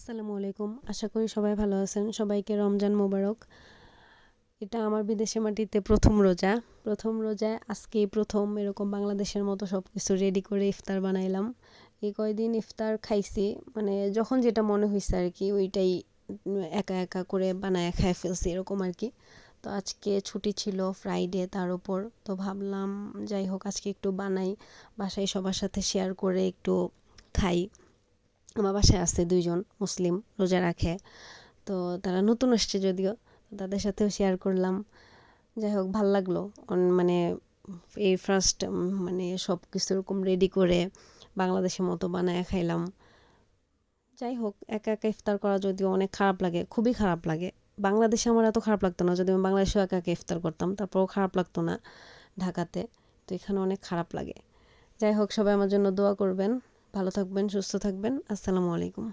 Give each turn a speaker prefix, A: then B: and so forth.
A: আসসালামু আলাইকুম। আশা করি সবাই ভালো আছেন। সবাইকে রমজান মোবারক। এটা আমার বিদেশে মাটিতে প্রথম রোজা। প্রথম রোজায় আজকেই প্রথম এরকম বাংলাদেশের মতো সব কিছু রেডি করে ইফতার বানাইলাম। এই কয়দিন ইফতার খাইছি, মানে যখন যেটা মনে হইছে আর কি ওইটাই একা একা করে বানায় খায় ফেলছি এরকম আর কি। তো আজকে ছুটি ছিল, ফ্রাইডে তার উপর। তো ভাবলাম যাই হোক আজকে একটু বানাই, বাসায় সবার সাথে শেয়ার করে একটু খাই। আমার বাসায় আছে ২ জন মুসলিম, রোজা রাখে। তো তারা নতুন আসছে যদিও, তাদের সাথেও শেয়ার করলাম। যাই হোক ভাল লাগলো। মানে এই ফার্স্ট মানে সব কিছু এরকম রেডি করে বাংলাদেশের মতো বানায় খাইলাম। যাই হোক একা একা ইফতার করা যদিও অনেক খারাপ লাগে, খুবই খারাপ লাগে। বাংলাদেশে আমার এত খারাপ লাগতো না, যদি আমি বাংলাদেশেও একা একা ইফতার করতাম তারপরেও খারাপ লাগতো না ঢাকাতে। তো এখানে অনেক খারাপ লাগে। যাই হোক সবাই আমার জন্য দোয়া করবেন, ভালো থাকবেন, সুস্থ থাকবেন। আসসালামু আলাইকুম।